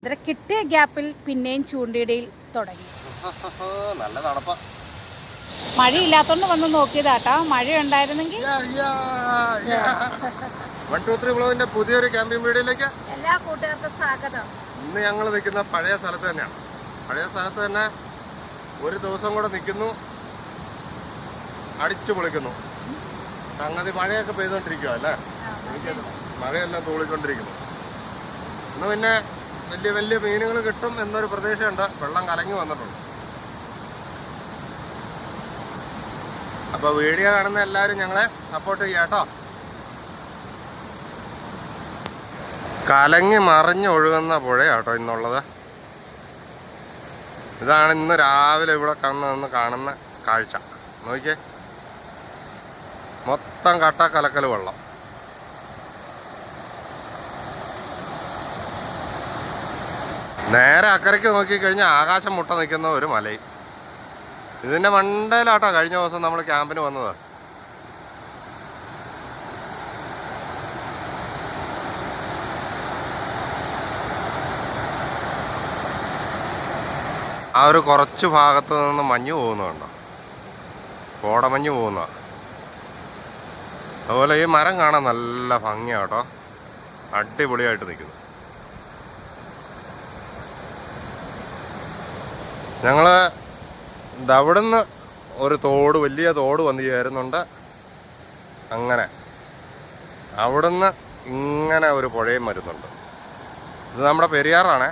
ഇത്ര കിട്ടിയ ഗ്യാപ്പിൽ പിന്നെയും ചൂണ്ടയിടയിൽ തുടങ്ങി. നല്ല തണുപ്പ. മഴയില്ലാത്തോണ്ട് വന്ന് നോക്കിയതാട്ടാ. മഴ ഉണ്ടായിരുന്നെങ്കിൽ പുതിയൊരു ക്യാമ്പിംഗ് വീഡിയോയിലേക്ക് എല്ലാ കൂട്ടുകാർക്കും സ്വാഗതം. ഇന്ന് ഞങ്ങൾ നിൽക്കുന്ന പഴയ സ്ഥലത്ത് തന്നെയാണ്. പഴയ സ്ഥലത്ത് തന്നെ ഒരു ദിവസം കൂടെ നിൽക്കുന്നു, അടിച്ചു പൊളിക്കുന്നു. സംഗതി മഴയൊക്കെ പെയ്തോണ്ടിരിക്കുക അല്ലേ, മഴയെല്ലാം തൂളിക്കൊണ്ടിരിക്കുന്നു. ഇന്ന് പിന്നെ വലിയ വലിയ മീനുകൾ കിട്ടും എന്നൊരു പ്രതീക്ഷയുണ്ട്. വെള്ളം കലങ്ങി വന്നിട്ടുണ്ട്. അപ്പോൾ വീഡിയോ കാണുന്ന എല്ലാവരും ഞങ്ങളെ സപ്പോർട്ട് ചെയ്യാം കേട്ടോ. കലങ്ങി മറിഞ്ഞൊഴുകുന്ന പുഴയാട്ടോ ഇന്നുള്ളത്. ഇതാണ് ഇന്ന് രാവിലെ ഇവിടെ നിന്ന് കാണുന്ന കാഴ്ച. നോക്കിയേ, മൊത്തം കട്ടക്കലക്കൽ വെള്ളം. നേരെ അക്കരയ്ക്ക് നോക്കിക്കഴിഞ്ഞാൽ ആകാശം മുട്ട നിൽക്കുന്ന ഒരു മലയും. ഇതിൻ്റെ മണ്ടയിലാട്ടോ കഴിഞ്ഞ ദിവസം നമ്മൾ ക്യാമ്പിന് വന്നത്. ആ ഒരു കുറച്ച് ഭാഗത്ത് നിന്ന് മഞ്ഞ് പോകുന്നുണ്ടോ, കോടമഞ്ഞ് പോകുന്ന. അതുപോലെ ഈ മരം കാണാൻ നല്ല ഭംഗിയാട്ടോ, അടിപൊളിയായിട്ട് നിൽക്കുന്നു. ഞങ്ങൾ അവിടുന്ന് ഒരു തോട്, വലിയ തോട് വന്ന് ചേരുന്നുണ്ട്. അങ്ങനെ അവിടുന്ന് ഇങ്ങനെ ഒരു പുഴയും വരുന്നുണ്ട്. ഇത് നമ്മുടെ പെരിയാറാണ്.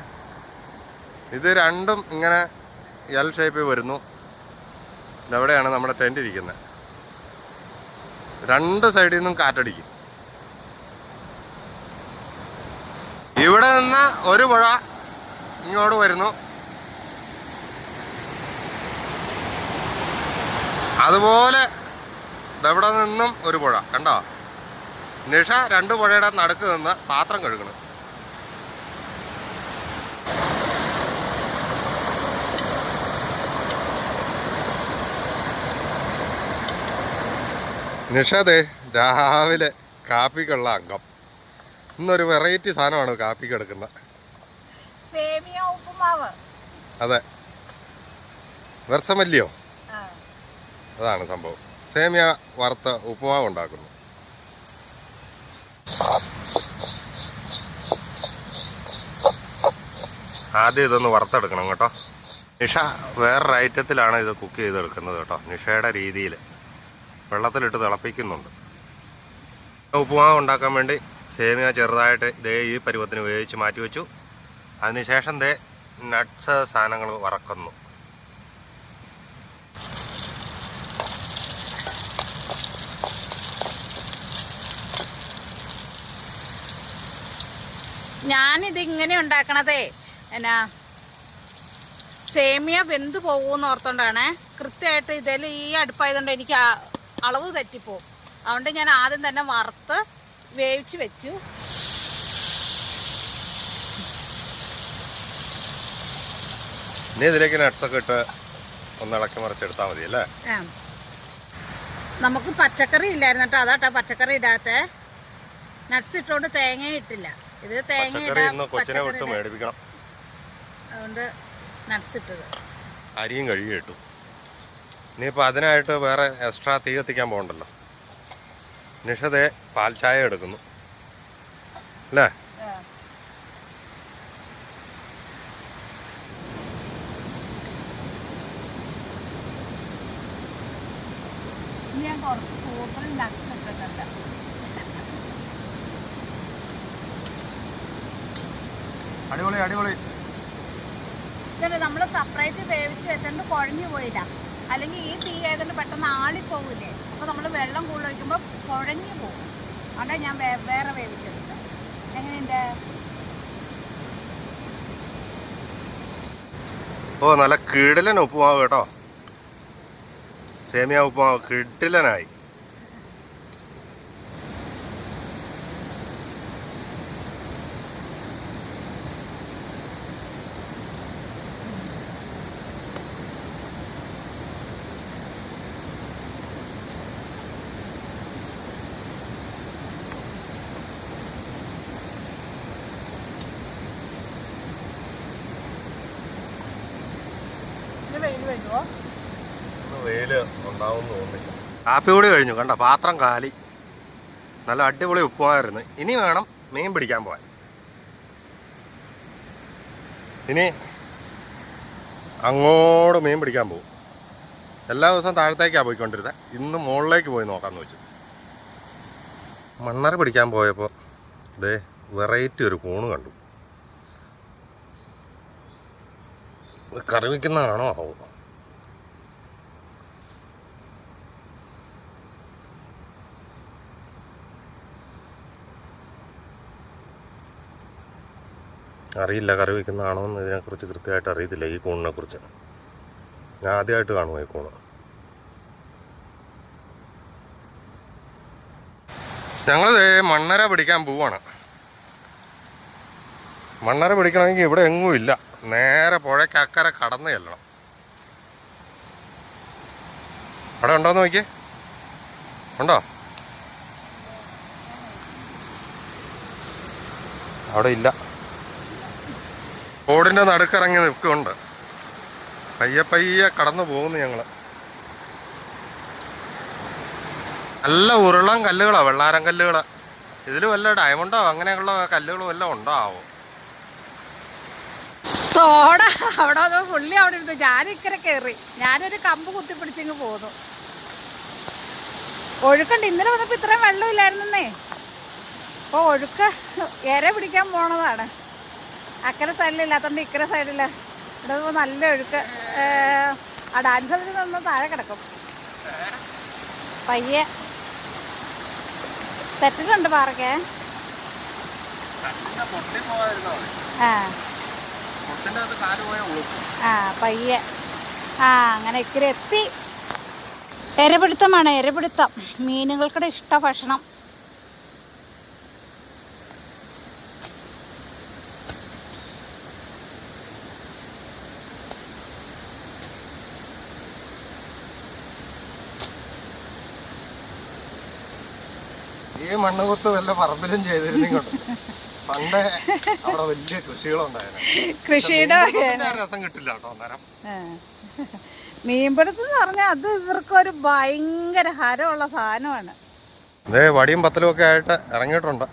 ഇത് രണ്ടും ഇങ്ങനെ എൽ ഷേപ്പിൽ വരുന്നു. ഇതെവിടെയാണ് നമ്മുടെ ടെൻ്റ് ഇരിക്കുന്നത്. രണ്ട് സൈഡിൽ നിന്നും കാറ്റടിക്കും. ഇവിടെ നിന്ന് ഒരു പുഴ ഇങ്ങോട്ട് വരുന്നു, അതുപോലെ ഇതെവിടെ നിന്നും ഒരു പുഴ കണ്ടോ. നിഷ രണ്ട് പുഴയുടെ നടുക്ക് നിന്ന് പാത്രം കഴുകണം. നിഷാദേ രാവിലെ കാപ്പിക്കുള്ള അംഗം. ഇന്നൊരു വെറൈറ്റി സാധനമാണ് കാപ്പിക്ക് എടുക്കുന്നത്. സേമിയ ഉപ്പുമാവ്. അതെ, വെർസമല്ലിയോ, അതാണ് സംഭവം. സേമിയ വറുത്ത ഉപ്പുമാവ് ഉണ്ടാക്കുന്നു. ആദ്യം ഇതൊന്ന് വറുത്തെടുക്കണം കേട്ടോ. നിഷ വേറൊരു ഐറ്റത്തിലാണ് ഇത് കുക്ക് ചെയ്തെടുക്കുന്നത് കേട്ടോ. നിഷയുടെ രീതിയിൽ വെള്ളത്തിലിട്ട് തിളപ്പിക്കുന്നുണ്ട്. ഉപ്പുമാവ് ഉണ്ടാക്കാൻ വേണ്ടി സേമിയ ചെറുതായിട്ട് ദേ ഈ പരുവത്തിന് വേവിച്ച് മാറ്റി വെച്ചു. അതിനുശേഷം ദേ നട്ട്സ് സാധനങ്ങൾ വറക്കുന്നു. ഞാനിതിങ്ങനെ ഉണ്ടാക്കണതേ എന്നാ സേമിയ വെന്ത് പോകുമെന്ന് ഓർത്തോണ്ടാണ്. കൃത്യമായിട്ട് ഇതിൽ ഈ അടുപ്പായതുകൊണ്ട് എനിക്ക് അളവ് തെറ്റിപ്പോവും. അതുകൊണ്ട് ഞാൻ ആദ്യം തന്നെ വറുത്ത് വേവിച്ച് വെച്ചു. ഇനി ഇതിലേക്ക് നട്ട്സൊക്കെ ഇട്ട് ഒന്ന് ഇളക്കി മറിച്ചെടുത്താൽ മതി അല്ലേ. നമുക്ക് പച്ചക്കറി ഇല്ലായിരുന്നു കേട്ടോ, അതാട്ടോ പച്ചക്കറി ഇടാത്ത. നട്ട്സ് ഇട്ടോണ്ട് തേങ്ങ ഇട്ടില്ല. ഇത് തേങ്ങ കൊച്ചിനെ വിട്ട് മേടിപ്പിക്കണം. അതുകൊണ്ട് നട്ട്സ് ഇട്ടത്. അരിയും കഴുകി ഇട്ടു. ഇനിയിപ്പോൾ അതിനായിട്ട് വേറെ എക്സ്ട്രാ തീ കത്തിക്കാൻ പോകണ്ടല്ലോ. നിഷതേ പാൽ ചായ എടുക്കുന്നു അല്ലേ. ഞാൻ കുറച്ച് കൂടുതൽ നട്ട്സ് ഇട്ടിട്ടുണ്ട്. അടിപൊളി അടിപൊളി. നമ്മൾ സെപ്പറേറ്റ് വേവിച്ച് വെച്ചിട്ട് കുഴഞ്ഞു പോയില്ല. അല്ലെങ്കിൽ ഈ തീ ആയതുകൊണ്ട് പെട്ടെന്ന് ആളിപ്പോകില്ലേ. അപ്പോൾ നമ്മൾ വെള്ളം കൂടുതൽ ഒഴിക്കുമ്പോൾ കുഴഞ്ഞു പോകും. അവിടെ ഞാൻ വേറെ വേവിച്ചെടുത്ത. എങ്ങനെയുണ്ട്? ഓ നല്ല കിടിലൻ ഉപ്പുമാവ് കേട്ടോ. സേമിയ ഉപ്പുമാവ് കിടിലനായി. ഇന്ന് വെയിൽ വരുമോ? വെയില് ഉണ്ടാവും തോന്നുന്നില്ല. കാപ്പി കൂടി കഴിഞ്ഞു. കണ്ട പാത്രം കാലി. നല്ല അടിപൊളി ഉപ്പുമായിരുന്നു. ഇനി വേണം മീൻ പിടിക്കാൻ പോകാൻ. ഇനി അങ്ങോട്ട് മീൻ പിടിക്കാൻ പോകും. എല്ലാ ദിവസവും താഴത്തേക്കാണ് പോയിക്കൊണ്ടിരുന്നത്. ഇന്ന് മുകളിലേക്ക് പോയി നോക്കാമെന്ന് വെച്ചു. മണ്ണറ പിടിക്കാൻ പോയപ്പോൾ ഇതേ വെറൈറ്റി ഒരു കൂണ് കണ്ടു. കറി വയ്ക്കുന്നതാണോ ആവോ? അറിയില്ല കറി വയ്ക്കുന്നതാണോ എന്ന്. ഇതിനെക്കുറിച്ച് കൃത്യമായിട്ട് അറിയത്തില്ല. ഈ കൂണിനെ കുറിച്ച് ഞാൻ ആദ്യമായിട്ട് കാണുമോ ഈ കൂണ്. ഞങ്ങളിത് മണ്ണര പിടിക്കാൻ പോവാണ്. മണ്ണര പിടിക്കണമെങ്കിൽ ഇവിടെ എങ്ങും ഇല്ല. നേരെ പുഴയ്ക്ക് അക്കരെ കടന്ന് ചെല്ലണം. അവിടെ ഉണ്ടോയെന്ന് നോക്കിയേ. ഉണ്ടോ? അവിടെ ഇല്ല. റോഡിൻ്റെ നടുക്കിറങ്ങി നിൽക്കുന്നുണ്ട്. പയ്യെ പയ്യെ കടന്നു പോകുന്നു ഞങ്ങൾ. നല്ല ഉരുളൻ കല്ലുകളാണ്, വെള്ളാരം കല്ലുകൾ. ഇതിൽ വല്ല ഡയമണ്ടോ അങ്ങനെയുള്ള കല്ലുകളും എല്ലാം ഉണ്ടാവും. തോട അവിടെ അതോ പുള്ളി അവിടെ ഇരുന്നു. ഞാനിക്കരെ കയറി. ഞാനൊരു കമ്പ് കുത്തിപ്പിടിച്ചിങ്ങ് പോന്നു. ഒഴുക്കുണ്ട്. ഇന്നലെ വന്നപ്പോൾ ഇത്രയും വെള്ളമില്ലായിരുന്നേ. അപ്പോൾ ഒഴുക്ക് ഇര പിടിക്കാൻ പോണതാണ്. അക്കരെ സൈഡിലില്ലാത്തതുകൊണ്ട് ഇക്കരെ സൈഡിൽ ഇവിടെ നല്ല ഒഴുക്ക്. ആ ഡാൻസ് കളിച്ച് നിന്ന് താഴെ കിടക്കും. പയ്യെ തെറ്റിട്ടുണ്ട് പാറയ്ക്ക്. പയ്യെ അങ്ങനെ ഇക്കരെ എത്തി. ഇരപിടുത്തമാണ്, ഇരപിടുത്തം. മീനുകൾക്കുടെ ഇഷ്ട ഭക്ഷണം. ഈ മണ്ണ് കുത്ത് വല്ല പറമ്പിലും ചെയ്തിരുന്നെങ്കിൽ പണ്ടേ അവിടെ വലിയ കൃഷികളുണ്ടായിരുന്നു. കൃഷിയുടെ രസം കിട്ടില്ല കേട്ടോ അന്നേരം. മീൻപിടുത്തം എന്ന് പറഞ്ഞാൽ അത് ഇവർക്കൊരു ഭയങ്കര ഹരമുള്ള സാധനമാണ്. അതേ വടിയും പത്തലും ഒക്കെ ആയിട്ട് ഇറങ്ങിയിട്ടുണ്ട്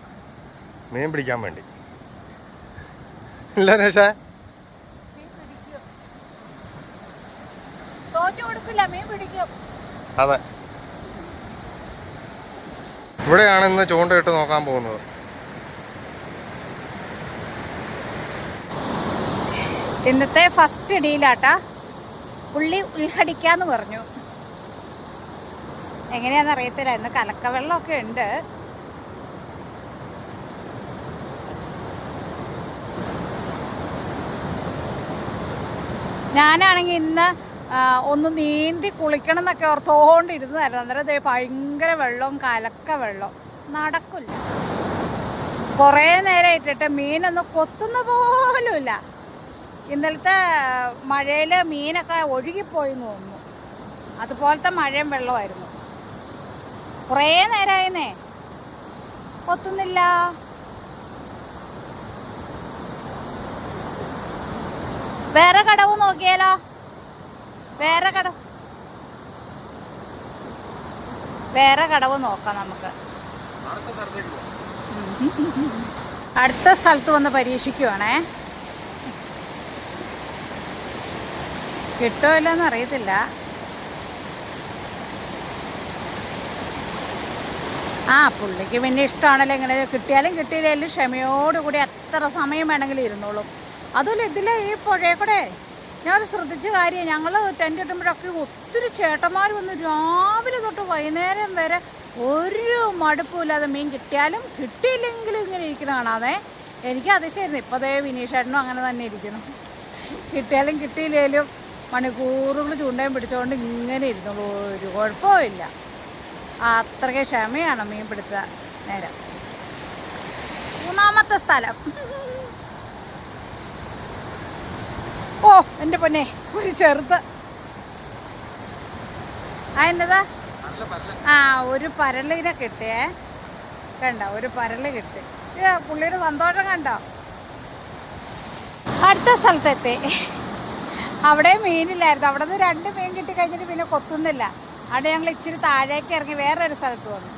മീൻ പിടിക്കാൻ വേണ്ടി. ഇല്ല രേഷേ? അതെ, ഇവിടെയാണ് ഇന്ന് ചൂണ്ടയിട്ട് നോക്കാൻ പോകുന്നത്. ഇന്നത്തെ ഫസ്റ്റ് ഇടിയിലാട്ടാ. പുള്ളി ഉൾഹടിക്കാന്ന് പറഞ്ഞു. എങ്ങനെയാന്ന് അറിയത്തില്ല. ഇന്ന് കലക്കവെള്ളമൊക്കെ ഉണ്ട്. ഞാനാണെങ്കിൽ ഇന്ന് ഒന്ന് നീന്തി കുളിക്കണം എന്നൊക്കെ ഓർത്തോണ്ടിരുന്നതായിരുന്നു. അന്നേരം ഭയങ്കര വെള്ളവും കലക്ക വെള്ളം. നടക്കില്ല. കുറേ നേരം ഇട്ടിട്ട് മീനൊന്നും കൊത്തുന്ന പോലുമില്ല. ഇന്നലത്തെ മഴയിൽ മീനൊക്കെ ഒഴുകിപ്പോയെന്ന് തോന്നുന്നു. അതുപോലത്തെ മഴയും വെള്ളമായിരുന്നു. കുറേ നേരമായിരുന്നേ, കൊത്തുന്നില്ല. വേറെ കടവ് നോക്കിയാലോ? വേറെ കടവ് നോക്കാം നമുക്ക്. അടുത്ത സ്ഥലത്ത് വന്ന് പരീക്ഷിക്കുവാണേ. കിട്ടുമോ ഇല്ലെന്ന് അറിയത്തില്ല. പുള്ളിക്ക് പിന്നെ ഇഷ്ടമാണല്ലോ. ഇങ്ങനെ കിട്ടിയാലും കിട്ടിയില്ലെങ്കിലും ക്ഷമയോടുകൂടി എത്ര സമയം വേണമെങ്കിലും ഇരുന്നോളും. അതുപോലെ ഇതിലെ ഈ പുഴയിൽ കൂടെ ഞാൻ ശ്രദ്ധിച്ച കാര്യം, ഞങ്ങൾ ടെൻ്റ് കിട്ടുമ്പോഴൊക്കെ ഒത്തിരി ചേട്ടന്മാർ വന്ന് രാവിലെ തൊട്ട് വൈകുന്നേരം വരെ ഒരു മടുപ്പുമില്ലാതെ മീൻ കിട്ടിയാലും കിട്ടിയില്ലെങ്കിലും ഇങ്ങനെ ഇരിക്കുന്ന കാണാതെ എനിക്ക് അതിശയായിരുന്നു. ഇപ്പോൾ അതേ വിനീഷേട്ടനും അങ്ങനെ തന്നെ ഇരിക്കുന്നു. കിട്ടിയാലും കിട്ടിയില്ലെങ്കിലും മണിക്കൂറുകൾ ചൂണ്ടയും പിടിച്ചുകൊണ്ട് ഇങ്ങനെ ഇരുന്നുള്ളൂ. ഒരു കുഴപ്പമില്ല. അത്രയ്ക്ക് ക്ഷമയാണ് മീൻ പിടുത്ത നേരം. മൂന്നാമത്തെ സ്ഥലം. ഓ എൻ്റെ പൊന്നെ, ഒരു ചെറുത്. എന്നതാ? ഒരു പരലിനെ കിട്ടിയേ. കണ്ടോ, ഒരു പരല് കിട്ടി. പുള്ളിയുടെ സന്തോഷം കണ്ടോ? അടുത്ത സ്ഥലത്തെത്തി. അവിടെ മീനില്ലായിരുന്നു. അവിടെ നിന്ന് 2 മീൻ കിട്ടി കഴിഞ്ഞിട്ട് പിന്നെ കൊത്തുന്നില്ല. അവിടെ ഞങ്ങൾ ഇച്ചിരി താഴേക്ക് ഇറങ്ങി വേറൊരു സ്ഥലത്ത് വന്നു.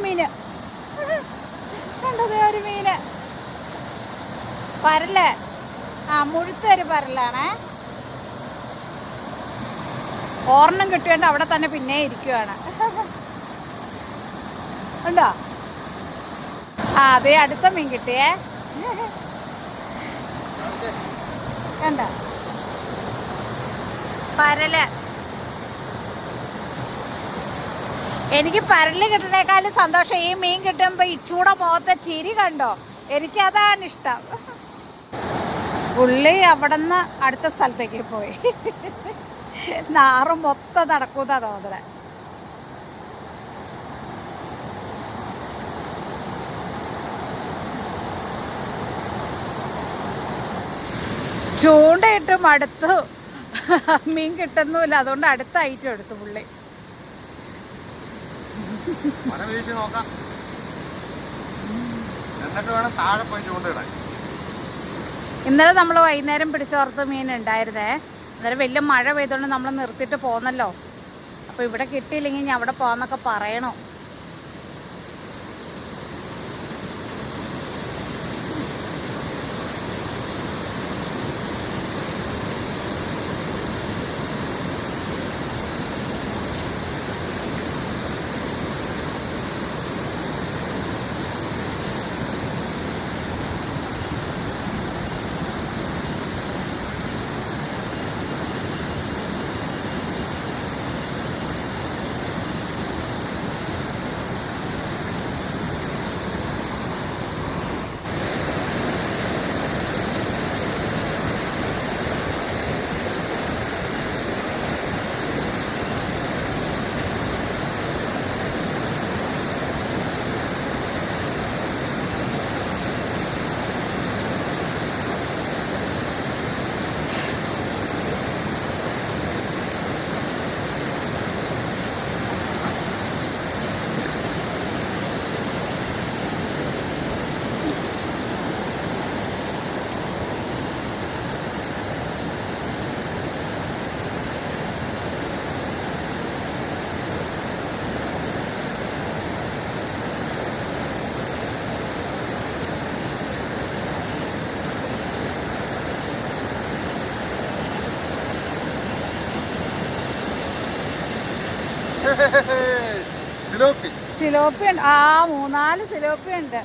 മീന് കണ്ടത്, ഒരു മീന് പരല്. മുഴുത്തൊരു പരലാണേ. ഒരെണ്ണം കിട്ടിയോണ്ട് അവിടെ തന്നെ പിന്നെ ഇരിക്കുവാണ്. ഉണ്ടോ? അതെ, അടുത്ത മീൻ കിട്ടിയേ. കണ്ട പരല്. എനിക്ക് പരല് കിട്ടുന്നേക്കാളും സന്തോഷം ഈ മീൻ കിട്ടുമ്പോൾ ഇച്ചൂടെ മുഖത്തെ ചിരി കണ്ടോ, എനിക്കതാണ് ഇഷ്ടം. പുള്ളി അവിടെ നിന്ന് അടുത്ത സ്ഥലത്തേക്ക് പോയി. നാറ് മൊത്തം നടക്കുന്ന തോന്നണേ. ചൂണ്ടയിട്ടും അടുത്ത് മീൻ കിട്ടുന്നുമില്ല. അതുകൊണ്ട് അടുത്ത ഐറ്റം എടുത്തു പുള്ളി. ഇന്നലെ നമ്മൾ വൈകുന്നേരം പിടിച്ചോർത്ത് മീൻ ഉണ്ടായിരുന്നേ. അന്നേരം വലിയ മഴ പെയ്തോണ്ട് നമ്മൾ നിർത്തിയിട്ട് പോന്നല്ലോ. അപ്പോൾ ഇവിടെ കിട്ടിയില്ലെങ്കിൽ ഞാൻ അവിടെ പോകാന്നൊക്കെ പറയണോ. സിലോപ്പി ഉണ്ട്. 3-4 സിലോപ്പി ഉണ്ട്.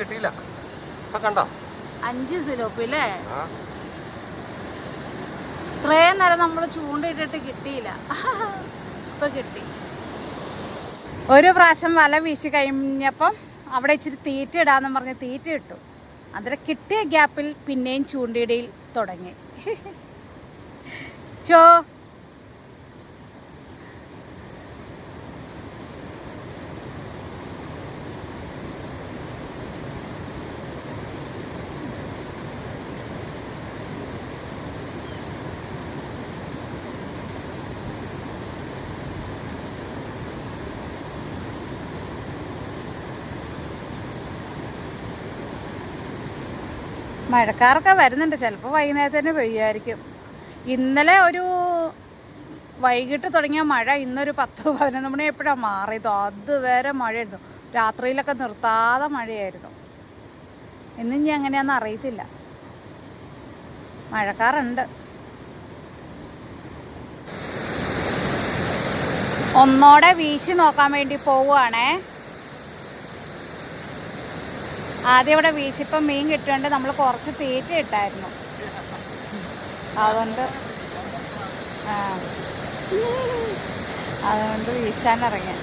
കിട്ടിയില്ല. കണ്ടോ 5 സിലോപ്പി അല്ലേ? ഇത്രയും നേരം നമ്മൾ ചൂണ്ടയിട്ടിട്ട് കിട്ടിയില്ല. ഇപ്പൊ കിട്ടി. ഒരു പ്രാവശ്യം വല വീശി കഴിഞ്ഞപ്പം അവിടെ ഇച്ചിരി തീറ്റ ഇടാന്ന് പറഞ്ഞ് തീറ്റ ഇട്ടു. അതിൽ കിട്ടിയ ഗ്യാപ്പിൽ പിന്നെയും ചൂണ്ടയിടയിൽ തുടങ്ങി. ചോ മഴക്കാറൊക്കെ വരുന്നുണ്ട്. ചിലപ്പോൾ വൈകുന്നേരത്തിന് പെയ്യുമായിരിക്കും. ഇന്നലെ ഒരു വൈകിട്ട് തുടങ്ങിയ മഴ ഇന്നൊരു 10-11 മണി എപ്പോഴാണ് മാറിയത്. അതുവരെ മഴയായിരുന്നു. രാത്രിയിലൊക്കെ നിർത്താതെ മഴയായിരുന്നു. ഇന്നും ഇനി എങ്ങനെയാണെന്ന് അറിയത്തില്ല. മഴക്കാറുണ്ട്. ഒന്നോടെ വീശി നോക്കാൻ വേണ്ടി പോവുകയാണേ. ആദ്യം ഇവിടെ വീശിപ്പം മീൻ കിട്ടുകൊണ്ട് നമ്മൾ കുറച്ച് തീറ്റ ഇട്ടായിരുന്നു. അതുകൊണ്ട് വീശാനിറങ്ങി.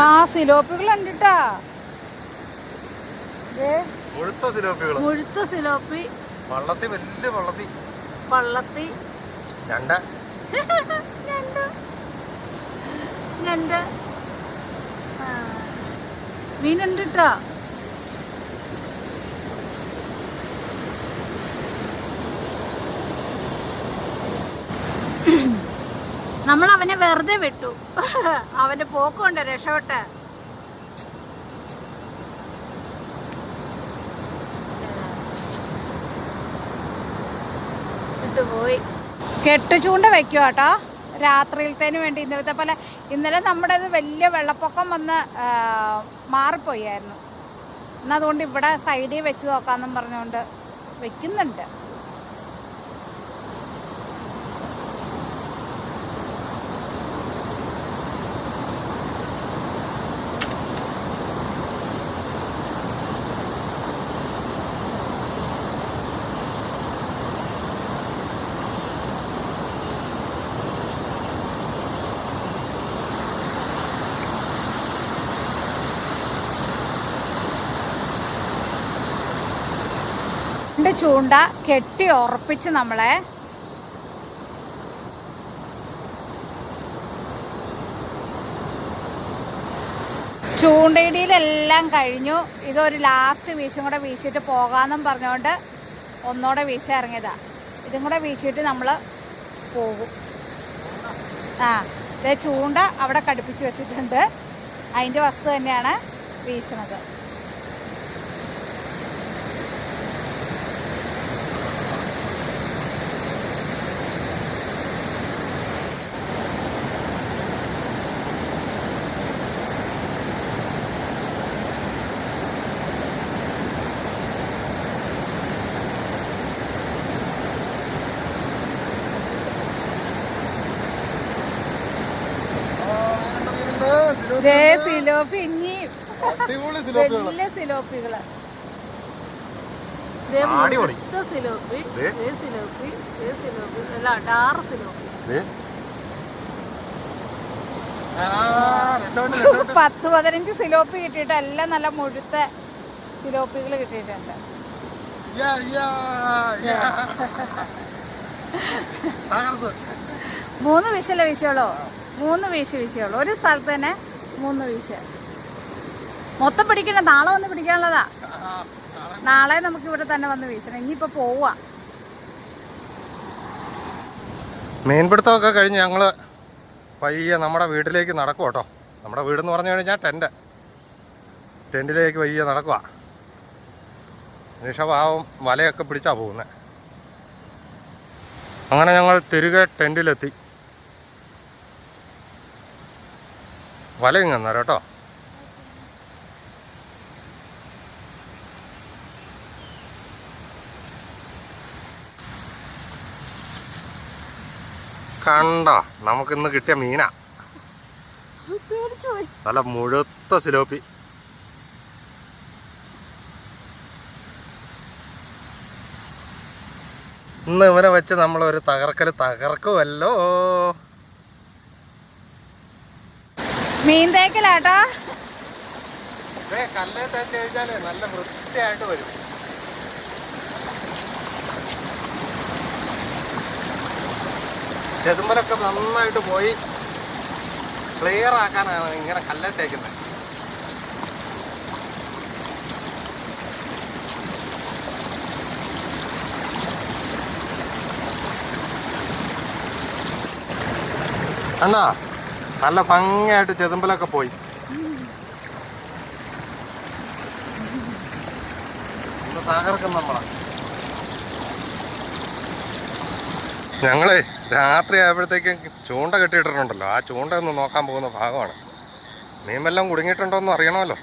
ആ സിലോപ്പികളുണ്ട് കേട്ടാ. മുഴുത്ത സിലോപ്പി, വള്ളത്തി വലിയ വള്ളത്തി ഞണ്ട് മീനുണ്ട് കേട്ടാ. നമ്മൾ അവനെ വെറുതെ വിട്ടു, അവന്റെ പോക്കുണ്ട് രക്ഷപ്പെട്ട്. പോയി കെട്ട് ചൂണ്ട വെക്കുക കേട്ടോ രാത്രിയിലത്തേന് വേണ്ടി. ഇന്നലത്തെ പോലെ ഇന്നലെ നമ്മുടെ വലിയ വെള്ളപ്പൊക്കം വന്ന് മാറിപ്പോയായിരുന്നു. എന്നതുകൊണ്ട് ഇവിടെ സൈഡിൽ വെച്ച് നോക്കാമെന്നും പറഞ്ഞുകൊണ്ട് വെക്കുന്നുണ്ട്. ചൂണ്ട കെട്ടി ഉറപ്പിച്ച് നമ്മളെ ചൂണ്ടയിടിയിലെല്ലാം കഴിഞ്ഞു. ഇതൊരു ലാസ്റ്റ് വീശും കൂടെ വീശിയിട്ട് പോകാമെന്നും പറഞ്ഞുകൊണ്ട് ഒന്നോടെ വീശ ഇറങ്ങിയതാ. ഇതും കൂടെ വീശിയിട്ട് നമ്മൾ പോകും. ഇതേ ചൂണ്ട അവിടെ കടുപ്പിച്ച് വെച്ചിട്ടുണ്ട്. അതിൻ്റെ വസ്തു തന്നെയാണ് വീശുന്നത്. സിലോപ്പി ഇനി വലിയ സിലോപ്പികള്. സിലോപ്പി സിലോപ്പി സിലോപ്പി അല്ല ഡാർ സിലോപ്പി 10-15 സിലോപ്പി കിട്ടിയിട്ട് എല്ലാം നല്ല മുഴുത്ത സിലോപ്പികൾ കിട്ടിയിട്ടുണ്ട്. 3 വീശല വീശുള്ളൂ. 3 വീശുള്ളൂ. ഒരു സ്ഥലത്ത് തന്നെ 3 വീശ. മൊത്തം പിടിക്കണ്ട, നാളെ വന്ന് പിടിക്കാനുള്ളതാ. നാളെ നമുക്ക് ഇവിടെ തന്നെ വന്ന് വീശണം. ഇനിയിപ്പോൾ പോവാ. മീൻപിടുത്തമൊക്കെ കഴിഞ്ഞ് ഞങ്ങൾ പയ്യെ നമ്മുടെ വീട്ടിലേക്ക് നടക്കും കേട്ടോ. നമ്മുടെ വീടെന്ന് പറഞ്ഞു കഴിഞ്ഞാൽ ടെൻറ്റിലേക്ക് പയ്യെ നടക്കുക. നിഷഭാവം വലയൊക്കെ പിടിച്ചാ പോകുന്നത്. അങ്ങനെ ഞങ്ങൾ തിരികെ ടെൻറ്റിലെത്തി. വലയും കന്നേരം കേട്ടോ. കണ്ടോ, നമുക്കിന്ന് കിട്ടിയ മീനാ. നല്ല മുഴുത്ത സിലോപ്പി. ഇന്ന് ഇവനെ വെച്ച് നമ്മളൊരു തകർക്കുമല്ലോ. മീൻ തേക്കലാട്ടോ. കല്ലേ തേച്ച് കഴിഞ്ഞാലേ നല്ല വൃത്തിയായിട്ട് വരും. ചെതുമ്പലൊക്കെ നന്നായിട്ട് പോയി ക്ലിയർ ആക്കാനാണ് ഇങ്ങനെ കല്ലേ തേക്കുന്നത്. കണ്ടാ, നല്ല ഭംഗിയായിട്ട് ചെതുമ്പലൊക്കെ പോയി. തകർക്കും നമ്മളെ. ഞങ്ങളെ രാത്രി ആയപ്പോഴത്തേക്കും ചൂണ്ട കെട്ടിയിട്ടിട്ടുണ്ടല്ലോ. ആ ചൂണ്ട ഒന്ന് നോക്കാൻ പോകുന്ന ഭാഗമാണ്. മീൻ വല്ലതും കുടുങ്ങിയിട്ടുണ്ടോ എന്ന് അറിയണമല്ലോ.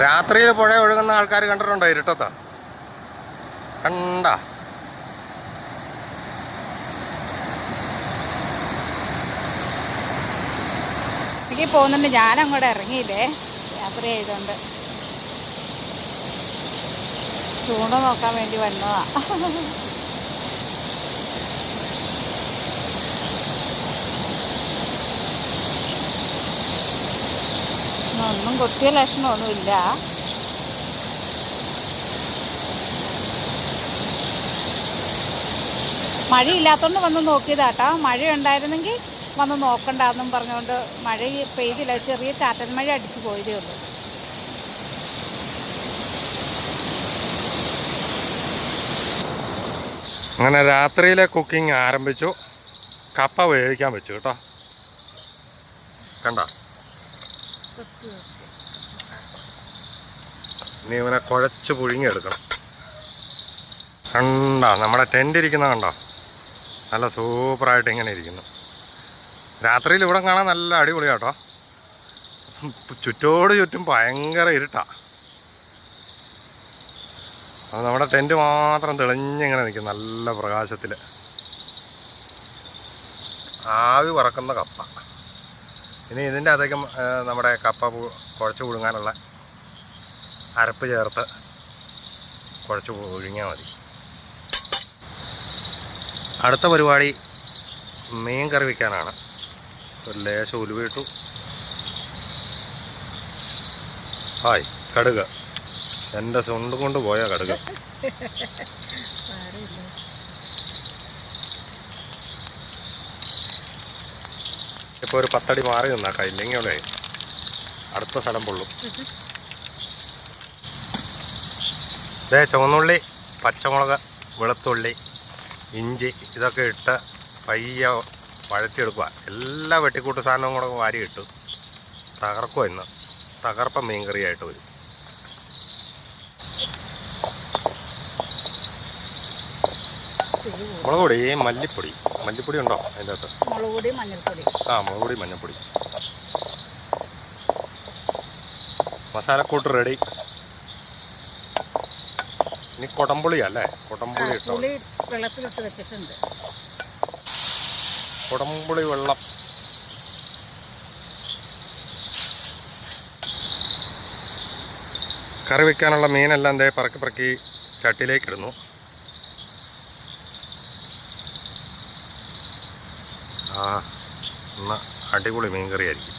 രാത്രിയിൽ പുഴ ഒഴുകുന്ന ആൾക്കാർ കണ്ടിട്ടുണ്ടോ ഇരുട്ടത്താ? കണ്ടാ? എനിക്ക് പോകുന്നുണ്ട്. ഞാനങ്ങോട്ട് ഇറങ്ങിയില്ലേ യാത്ര ചെയ്തോണ്ട്. ചൂണ്ട നോക്കാൻ വേണ്ടി വന്നതാ. ഒന്നും കൊത്തിയ ലക്ഷണമൊന്നുമില്ല. മഴയില്ലാത്തതുകൊണ്ട് വന്ന് നോക്കിയതാട്ടോ. മഴ ഉണ്ടായിരുന്നെങ്കിൽ വന്ന് നോക്കണ്ടെന്നും പറഞ്ഞുകൊണ്ട് മഴ പെയ്തില്ല. ചെറിയ ചാറ്റൽ മഴ അടിച്ചു പോയതേ ഉള്ളൂ. അങ്ങനെ രാത്രിയിലെ കുക്കിംഗ് ആരംഭിച്ചു. കപ്പ വേവിക്കാൻ വെച്ചു കേട്ടോ. കണ്ട ഇനി ഇവനെ കുഴച്ച് പുഴുങ്ങിയെടുക്കണം. കണ്ട നമ്മുടെ ടെൻ്റ് ഇരിക്കുന്ന കണ്ടോ, നല്ല സൂപ്പറായിട്ട് ഇങ്ങനെ ഇരിക്കുന്നു. രാത്രിയിൽ ഇവിടെ കാണാൻ നല്ല അടിപൊളിയാട്ടോ. ചുറ്റോട് ചുറ്റും ഭയങ്കര ഇരുട്ടാണ്. അത് നമ്മുടെ ടെൻറ്റ് മാത്രം തെളിഞ്ഞിങ്ങനെ നിൽക്കും നല്ല പ്രകാശത്തിൽ. ആവി പറക്കുന്ന കപ്പ. ഇനി ഇതിൻ്റെ അകത്തേക്ക് നമ്മുടെ കപ്പ കുഴച്ച് പുഴുങ്ങാനുള്ള അരപ്പ് ചേർത്ത് കുഴച്ച് പുഴുങ്ങിയാൽ മതി. അടുത്ത പരിപാടി മീൻ കറി വയ്ക്കാനാണ്. ഒരു ലേശം ഉലുവ ഇട്ടു. ഹായ് കടുക്, എൻ്റെ സ്വന്തം കൊണ്ട് പോയ കടുക്. ഇപ്പോൾ ഒരു 10 അടി മാറി നിന്നാക്കാം, ഇല്ലെങ്കിൽ അവിടെ അടുത്ത സ്ഥലം പൊള്ളും. ഇതേ ചുവന്നുള്ളി, പച്ചമുളക്, വെളുത്തുള്ളി, ഇഞ്ചി ഇതൊക്കെ ഇട്ട് പയ്യെ വഴറ്റിയെടുക്കുക. എല്ലാ വെട്ടിക്കൂട്ട് സാധനവും കൂടെ വാരി ഇട്ടു തകർക്കുക. ഇന്ന് തകർപ്പം മീൻ കറിയായിട്ട് വരും. മുളക് പൊടി, മല്ലിപ്പൊടി ഉണ്ടോ അതിൻ്റെ അകത്ത്? മുളക് പൊടി, മഞ്ഞൾപ്പൊടി. മുളക് പൊടി, മഞ്ഞൾപ്പൊടി. മസാലക്കൂട്ട് റെഡി. ഇനി കൊടംപുളി അല്ലേ? കൊടംപുളി ഇട്ടോ. വെള്ളത്തിലിട്ട് വെച്ചിട്ടുണ്ട്. കൊടംപുളി വെള്ളം. കറി വയ്ക്കാനുള്ള മീനെല്ലാം ദേ പറക്കി ചട്ടിയിലേക്ക് ഇടുന്നു. ഇന്ന് അടിപൊളി മീൻ കറിയായിരിക്കും.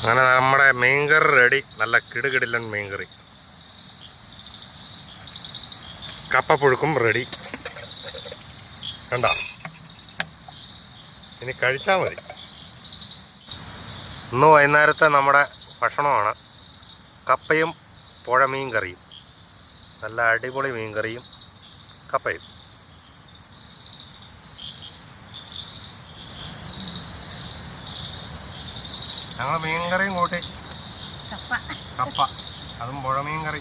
അങ്ങനെ നമ്മുടെ മീൻകറി റെഡി. നല്ല കിടുകിടില്ലൻ മീൻകറി. കപ്പപ്പുഴുക്കും റെഡി. കണ്ട, ഇനി കഴിച്ചാൽ മതി. ഇന്ന് വൈകുന്നേരത്തെ നമ്മുടെ ഭക്ഷണമാണ് കപ്പയും പുഴമീൻ കറിയും. നല്ല അടിപൊളി മീൻ കറിയും കപ്പയും. ഞങ്ങൾ മീൻ കറിയും കൂട്ടി കപ്പ, അതും പുഴമീൻ കറി.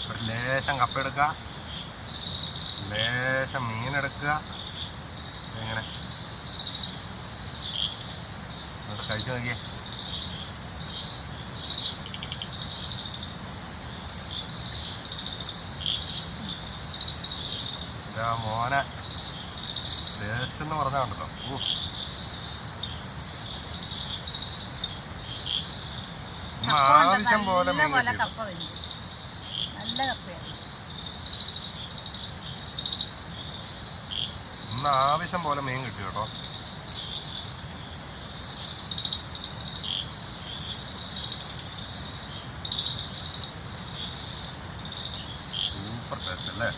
ഒരു ലേശം കപ്പ എടുക്കുക, ലേശം മീനെടുക്കുക. ഇങ്ങനെ കഴിച്ചു നോക്കിയേ. ഇതാ മോനെ ടേസ്റ്റ് എന്ന് പറഞ്ഞാൽ ഉണ്ടല്ലോ. ആവശ്യം പോലെ മീൻ കിട്ടി. ഇന്ന് ആവശ്യം പോലെ മീൻ കിട്ടി കേട്ടോ. സൂപ്പർ ടേസ്റ്റ് അല്ലേ?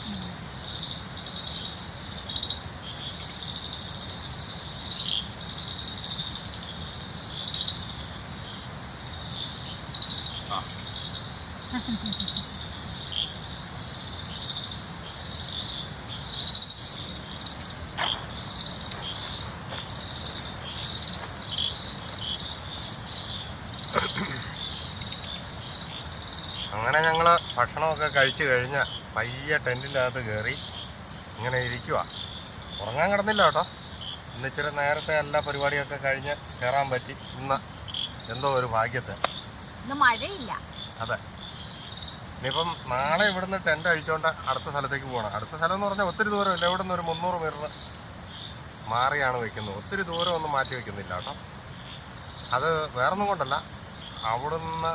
അങ്ങനെ ഞങ്ങൾ ഭക്ഷണമൊക്കെ കഴിച്ച് കഴിഞ്ഞ് പയ്യെ ടെൻറ്റിൻ്റെ അകത്ത് കയറി ഇങ്ങനെ ഇരിക്കുക. ഉറങ്ങാൻ കിടന്നില്ല കേട്ടോ. ഇന്ന് ഇച്ചിരി നേരത്തെ എല്ലാ പരിപാടിയൊക്കെ കഴിഞ്ഞ് കയറാൻ പറ്റി. ഇന്ന് എന്തോ ഒരു ഭാഗ്യത്തെ. ഇന്ന് മഴയില്ല. അതെ. ഇനിയിപ്പം നാളെ ഇവിടുന്ന് ടെൻ്റ് അഴിച്ചുകൊണ്ട് അടുത്ത സ്ഥലത്തേക്ക് പോകണം. അടുത്ത സ്ഥലം എന്ന് പറഞ്ഞാൽ ഒത്തിരി ദൂരമില്ല. ഇവിടെ നിന്ന് ഒരു 300 മീറ്റർ മാറിയാണ് വയ്ക്കുന്നത്. ഒത്തിരി ദൂരം ഒന്നും മാറ്റി വയ്ക്കുന്നില്ല കേട്ടോ. അത് വേറൊന്നും കൊണ്ടല്ല, അവിടുന്ന്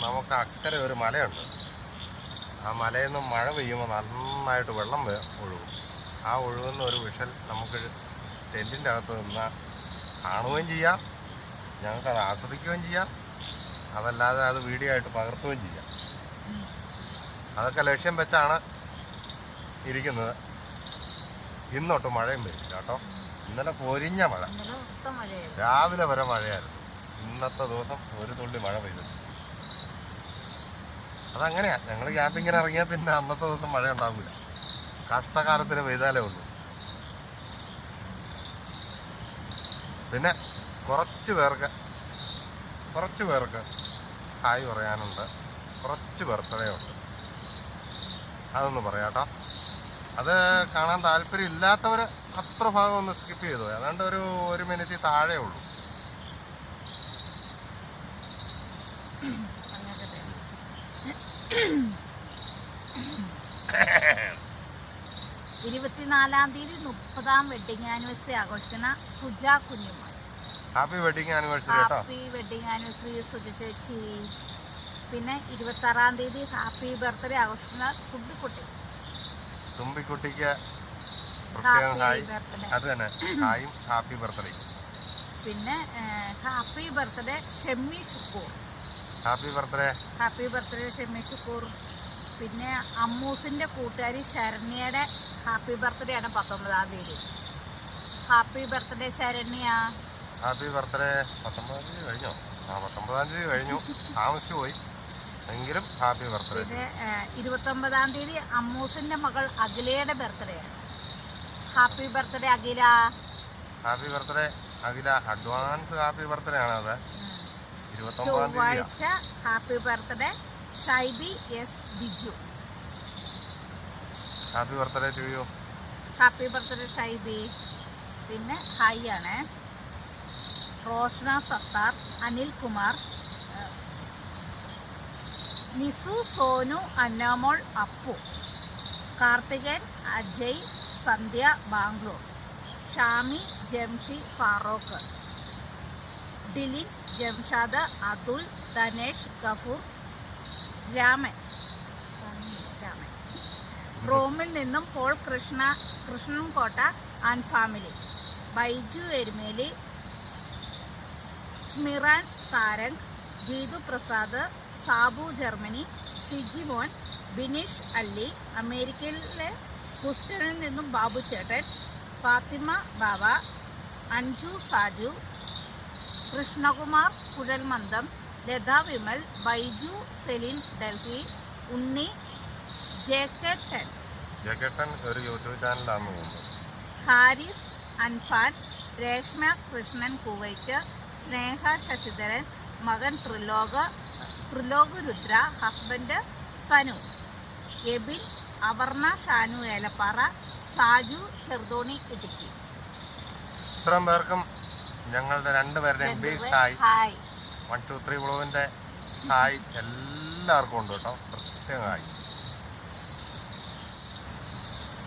നമുക്ക് അക്കരെ ഒരു മലയുണ്ട്. ആ മലയിൽ നിന്ന് മഴ പെയ്യുമ്പോൾ നന്നായിട്ട് വെള്ളം ഒഴുകും. ആ ഒഴുകുന്ന ഒരു വിഷൽ നമുക്ക് ടെൻറ്റിൻ്റെ അകത്ത് നിന്നാൽ കാണുകയും ചെയ്യാം, ഞങ്ങൾക്കത് ആസ്വദിക്കുകയും ചെയ്യാം, അതല്ലാതെ അത് വീഡിയോ ആയിട്ട് പകർത്തുകയും ചെയ്യാം. അതൊക്കെ ലക്ഷ്യം വെച്ചാണ് ഇരിക്കുന്നത്. ഇന്നൊട്ട് മഴയും വരില്ല കേട്ടോ. ഇന്നലെ പൊരിഞ്ഞ മഴ, രാവിലെ വരെ മഴയായിരുന്നു. ഇന്നത്തെ ദിവസം ഒരു തുള്ളി മഴ പെയ്തു. അതങ്ങനെയാ, ഞങ്ങൾ ക്യാമ്പിങ്ങിന് ഇറങ്ങിയാൽ പിന്നെ അന്നത്തെ ദിവസം മഴ ഉണ്ടാവില്ല. കഷ്ടകാലത്തിന് പെയ്താലേ ഉള്ളൂ. പിന്നെ കുറച്ച് പേർക്ക് ഹായ് പറയാനുണ്ട്. കുറച്ച് ബർത്ത്ഡേ ഉണ്ട്, അതൊന്ന് പറയാട്ടോ. അത് കാണാൻ താല്പര്യം ഇല്ലാത്തവർ അത്ര ഭാഗം ഒന്ന് സ്കിപ്പ് ചെയ്തു. ഏതാണ്ട് ഒരു 1 മിനിറ്റ് താഴെ ഉള്ളൂ. ഇരുപത്തിനാലാം തീയതി 30ാം വെഡിങ് ആനിവേഴ്സറി ആഘോഷിക്കുന്ന Suja Kunjumon. Happy wedding anniversary കേട്ടോ. ഹാപ്പി വെഡിങ് ആനിവേഴ്സറി സുജ ചേച്ചി. പിന്നെ 26ാം തീയതി ഹാപ്പി ബർത്ത്ഡേ ആഘോഷിക്കുന്ന തുമ്പിക്കുട്ടിക്ക് പ്രത്യേകം ഹായ്. അത് തന്നെ, ഹായും ഹാപ്പി ബർത്ത്ഡേ. പിന്നെ happy birthday Shemmi Shukkur. Happy birthday Shemmi Shukkur. പിന്നെ അമ്മൂസിന്റെ കൂട്ടുകാരി ശരണ്യയുടെ ഹാപ്പി ബർത്ത്ഡേ ആണ് 19ാം തീയതി. Happy birthday Saranya. Happy birthday. 19ാം തീയതി കഴിഞ്ഞോ? 19ാം തീയതി കഴിഞ്ഞു, താമസിച്ചു പോയി എങ്കിലും ഹാപ്പി ബർത്ത്ഡേ. പിന്നെ 29ാം തീയതി അമ്മൂസിന്റെ മകൾ അഖിലയുടെ ബർത്ത്ഡേ ആണ്. Happy birthday Akhila. Happy birthday Akhila. Advance happy birthday ആണ് അത്. 29ാം തീയതി ചൊവ്വാഴ്ച happy birthday Shaiby S Biju. Happy birthday to you. Happy birthday Shaiby. പിന്നെ ഹായ് ആണ് റോഷ്ന സത്താർ, അനിൽ കുമാർ, നിസു, സോനു, അന്നാമോൾ, അപ്പു, കാർത്തികൻ, അജയ്, സന്ധ്യ, ബാംഗ്ലൂർ, ഷാമി, ജംഷി, ഫാറൂഖ്, ഡിലിൻ, ജംഷാദ്, അതുൽ, ധനേഷ്, ഗഫൂർ, രാമൻ. റോമിൽ നിന്നും Paul, Krishnankotta and family, Baiju Erumeli, Smiran Sarang, Geethu Prasad, Sabu Germany, Sijimon, Bineesh Alli, അമേരിക്കയിലെ ഹൂസ്റ്റണിൽ നിന്നും ബാബു ചേട്ടൻ, ഫാത്തിമ ബാബ, അഞ്ജു സാജു, കൃഷ്ണകുമാർ കുഴൽമന്ദം, ലത വിമൽ, ബൈജു സെലിൻ ഡൽഹി, ഉണ്ണി, ജേക്കട്ടൻ ഒരു യൂട്യൂബ് ചാനലാണ്, ഹാരിസ് അൻഫാൻ, രേഷ്മ കൃഷ്ണൻ കുവൈറ്റ്, സ്നേഹ ശശിധരൻ, മകൻ ത്രിലോക് രുദ്ര, ഹസ്ബൻഡ് സനു, എബിൻ, അപർണ ഷാനു ഏലപ്പാറ, സാജു ചെറുതോണി ഇടുക്കി. ഇത്രയും പേർക്കും ഞങ്ങളുടെ രണ്ടുപേരുടെയും ബിഗ് ഹായ്. 1 2 3 വ്ളോഗിന്റെ ഹായ് എല്ലാവർക്കും ഉണ്ട് കേട്ടോ. പ്രത്യേകം ഹായ്.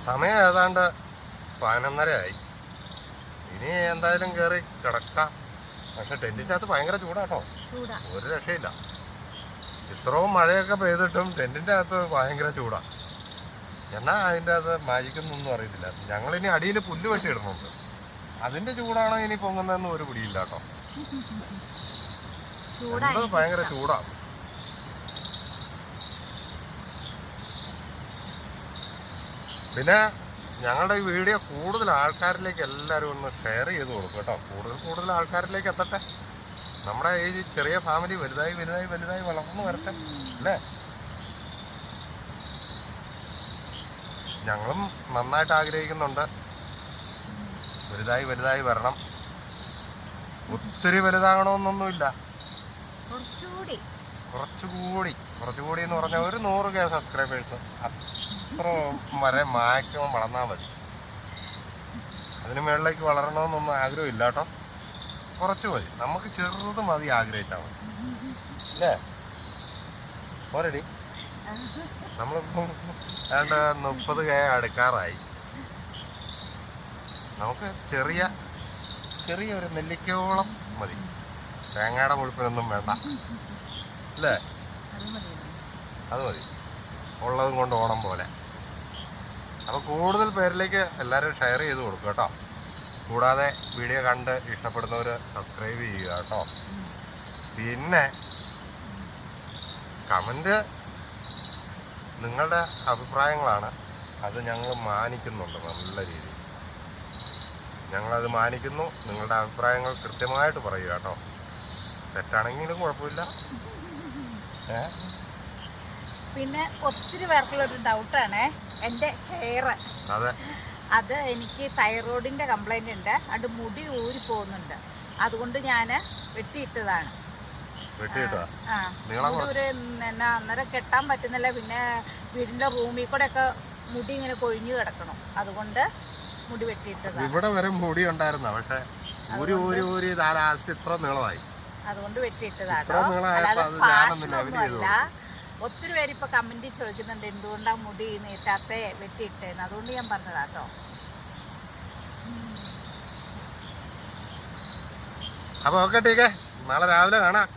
സമയം ഏതാണ്ട് 11:30 ആയി. ഇനി എന്തായാലും കയറി കിടക്കാം. പക്ഷെ ടെന്റിൻ്റെ അകത്ത് ഭയങ്കര ചൂടാട്ടോ, ഒരു രക്ഷയില്ല. ഇത്രയും മഴയൊക്കെ പെയ്തിട്ടും ടെന്റിൻ്റെ അകത്ത് ഭയങ്കര ചൂടാ. എന്നാൽ അതിൻ്റെ അകത്ത് മാജിക്കൊന്നും അറിയത്തില്ല. ഞങ്ങളിനി അടിയിൽ പുല്ല് വെട്ടി ഇടുന്നുണ്ട്. അതിൻ്റെ ചൂടാണോ ഇനി പൊങ്ങുന്നതെന്ന് ഒരു പിടിയില്ല കേട്ടോ. ഭയങ്കര ചൂടാ. പിന്നെ ഞങ്ങളുടെ ഈ വീഡിയോ കൂടുതൽ ആൾക്കാരിലേക്ക് എല്ലാവരും ഒന്ന് ഷെയർ ചെയ്ത് കൊടുക്കും കേട്ടോ. കൂടുതൽ ആൾക്കാരിലേക്ക് എത്തട്ടെ. നമ്മുടെ ഈ ചെറിയ ഫാമിലി വലുതായി വളർന്നു വരട്ടെ അല്ലേ. ഞങ്ങളും നന്നായിട്ട് ആഗ്രഹിക്കുന്നുണ്ട് വലുതായി വരണം. ഒത്തിരി വലുതാകണമെന്നൊന്നുമില്ല, കുറച്ചുകൂടി എന്ന് പറഞ്ഞാൽ ഒരു 100K സബ്സ്ക്രൈബേഴ്സ് അത്ര വരെ മാക്സിമം വളർന്നാൽ മതി. അതിന് മുകളിലേക്ക് വളരണമെന്നൊന്നും ആഗ്രഹമില്ല കേട്ടോ. കുറച്ച് മതി, നമുക്ക് ചെറുത് മതി, ആഗ്രഹിച്ചാൽ മതി അല്ലേ? പോരടി, നമ്മളിപ്പം ഏതാണ്ട് 30 കെ അടുക്കാറായി. നമുക്ക് ചെറിയൊരു നെല്ലിക്കോളം മതി, തേങ്ങയുടെ മുഴുപ്പിനൊന്നും വേണ്ട അല്ലേ? അത് മതി, ഉള്ളതും കൊണ്ട് ഓണം പോലെ. അപ്പോൾ കൂടുതൽ പേരിലേക്ക് എല്ലാവരും ഷെയർ ചെയ്ത് കൊടുക്കുക കേട്ടോ. കൂടാതെ വീഡിയോ കണ്ട് ഇഷ്ടപ്പെടുന്നവർ സബ്സ്ക്രൈബ് ചെയ്യുക കേട്ടോ. പിന്നെ കമൻറ്റ് നിങ്ങളുടെ അഭിപ്രായങ്ങളാണ്, അത് ഞങ്ങൾ മാനിക്കുന്നുണ്ട് നല്ല രീതിയിൽ. ഞങ്ങളത് മാനിക്കുന്നു. നിങ്ങളുടെ അഭിപ്രായങ്ങൾ കൃത്യമായിട്ട് പറയുക കേട്ടോ. തെറ്റാണെങ്കിലും കുഴപ്പമില്ല. പിന്നെ ഒത്തിരി പേർക്കുള്ളൊരു ഡൗട്ടാണ് എൻ്റെ ഹെയർ. അതെ, അത് എനിക്ക് തൈറോയിഡിൻ്റെ കംപ്ലൈൻ്റ് ഉണ്ട്, അത് മുടി ഊരി പോകുന്നുണ്ട്. അതുകൊണ്ട് ഞാൻ വെട്ടിയിട്ടതാണ്. ആ, ഒരു അന്നേരം കെട്ടാൻ പറ്റുന്നില്ല. പിന്നെ വീടിൻ്റെ റൂമിൽ കൂടെ ഒക്കെ മുടി ഇങ്ങനെ കൊഴിഞ്ഞു കിടക്കണം. അതുകൊണ്ട് മുടി വെട്ടിയിട്ടതാണ്. ഇവിടെ വരെ മുടി ഉണ്ടായിരുന്ന, പക്ഷെ ഇത്ര നീളമായി. അതുകൊണ്ട് വെട്ടിയിട്ടതാട്ടോ, അല്ലാതെ ഫാഷനൊന്നുമല്ല. ഒത്തിരി പേര് ഇപ്പൊ കമന്റ് ചോദിക്കുന്നുണ്ട് എന്തുകൊണ്ടാ മുടി നീട്ടാത്തെ വെട്ടിയിട്ടേന്ന്. അതുകൊണ്ട് ഞാൻ പറഞ്ഞതാട്ടോ. അപ്പൊ ഓക്കെ, ടീക്കേ, നാളെ രാവിലെ കാണാം.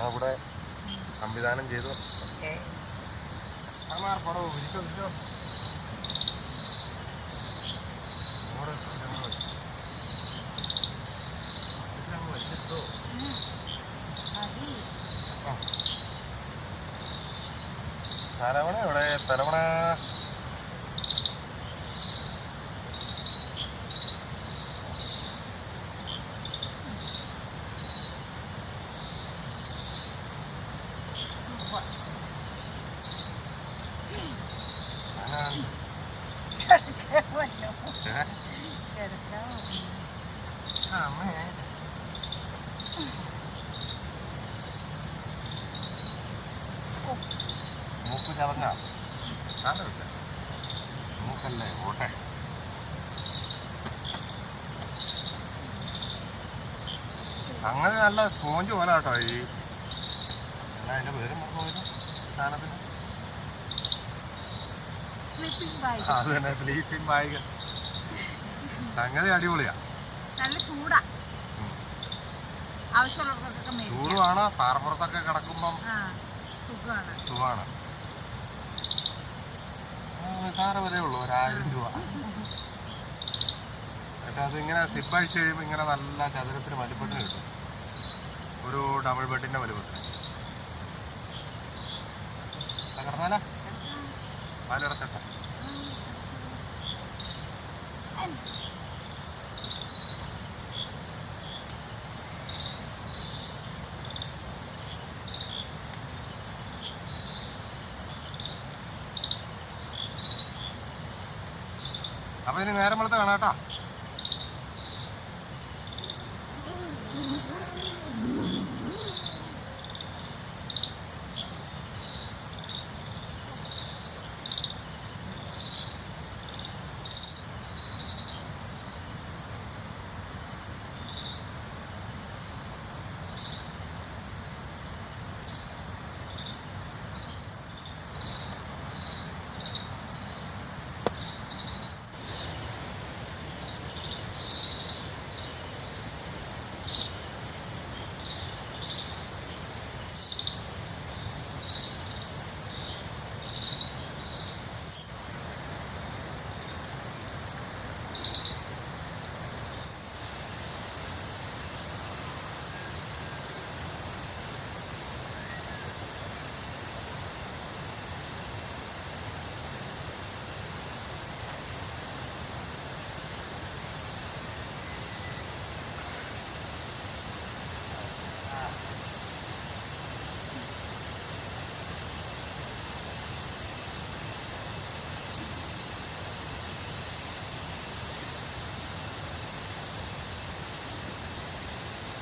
ഇവിടെ സംവിധാനം ചെയ്തു. തലവണ എവിടെ? തലവണ മൂക്ക് ചതങ്ങ കാലമില്ല, മൂക്കല്ലേ ഓട്ടെ. അങ്ങനെ നല്ല സ്പോഞ്ച് പോലെ കേട്ടോ. ഈ എന്നാ അതിൻ്റെ പേര് പോയത് സാധനത്തിന്? അത് തന്നെ, സ്ലീപ്പിംഗ് ബാഗ്. സംഗതി അടിപൊളിയാ. നല്ല ചൂടാ, ചൂടുമാണ്. പാറപ്പുറത്തൊക്കെ കിടക്കുമ്പം സുഖമാണ്. നിസാര വരെ ഉള്ളൂ, 1000 രൂപ. പക്ഷെ അതിങ്ങനെ സിപ്പ് അഴിച്ച് കഴിയുമ്പോൾ ഇങ്ങനെ നല്ല ചതുരത്തിന് വലിപ്പത്തിന് കിട്ടും, ഒരു ഡബിൾ ബെഡിന്റെ വലിപ്പത്തിന്. കിടന്നാലേ പാലടച്ചട്ടെ. അപ്പൊ ഇനി നേരം വെളുത്ത് കാണാട്ടോ.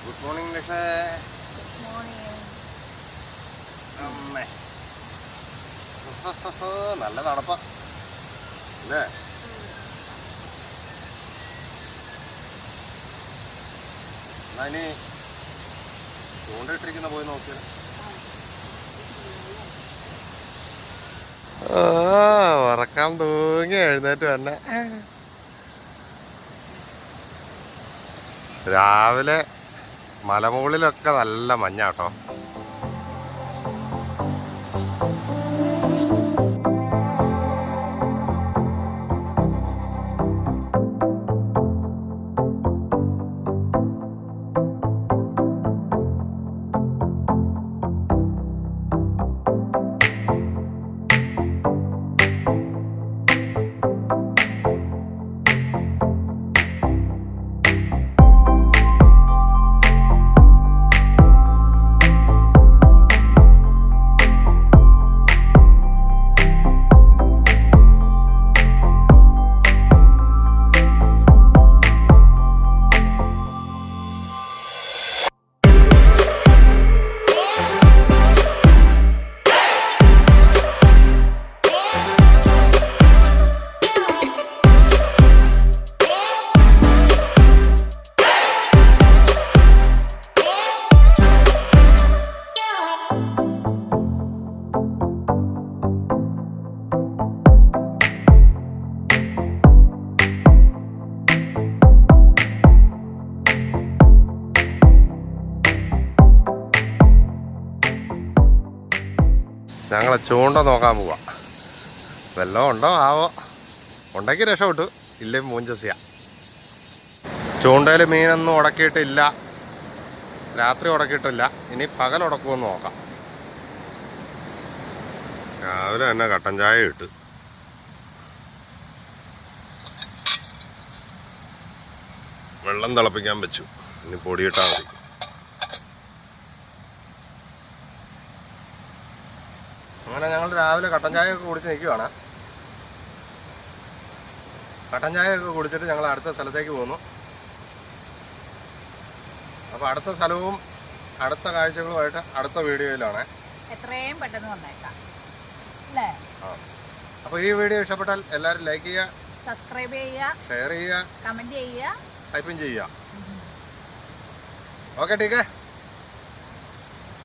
ഗുഡ് മോർണിംഗ് നിഷേ. Good morning. അമ്മേ നല്ല തണുപ്പ അല്ലേ? എന്നാ ഇനി ചൂണ്ടിട്ടിരിക്കുന്ന പോയി നോക്കിയത്. ഉറക്കാൻ തൂങ്ങി എഴുന്നേറ്റ് തന്നെ. രാവിലെ മലമുകളിലൊക്കെ നല്ല മഞ്ഞാട്ടോ. ഞങ്ങളെ ചൂണ്ട നോക്കാൻ പോവാ. വല്ലതും ഉണ്ടോ ആവോ? ഉണ്ടെങ്കിൽ രക്ഷപ്പെട്ടു, ഇല്ലേ മൂഞ്ചസിയ. ചൂണ്ടയിൽ മീനൊന്നും ഉടക്കിയിട്ടില്ല, രാത്രി ഉടക്കിയിട്ടില്ല. ഇനി പകൽ ഉടക്കുമെന്ന് നോക്കാം. രാവിലെ തന്നെ കട്ടൻ ചായ ഇട്ട് വെള്ളം തിളപ്പിക്കാൻ വെച്ചു. ഇനി പൊടിയിട്ടാൽ മതി. അങ്ങനെ ഞങ്ങൾ രാവിലെ കട്ടൻ ചായയൊക്കെ കുടിച്ച് നിൽക്കുവാണ്. കട്ടൻ ചായയൊക്കെ കുടിച്ചിട്ട് ഞങ്ങൾ അടുത്ത സ്ഥലത്തേക്ക് പോന്നു. അപ്പോൾ അടുത്ത സ്ഥലവും അടുത്ത കാഴ്ചകളുമായിട്ട് അടുത്ത വീഡിയോയിലാണ്. എത്രയും പെട്ടെന്ന് വന്നേക്കാം അല്ലേ? അപ്പോൾ ഈ വീഡിയോ ഇഷ്ടപ്പെട്ടാൽ എല്ലാവരും ലൈക്ക് ചെയ്യുക, സബ്സ്ക്രൈബ് ചെയ്യുക, ഷെയർ ചെയ്യുക, കമന്റ് ചെയ്യുക, ടൈപ്പിംഗ് ചെയ്യുക. ഓക്കെ, ടീക്കേ.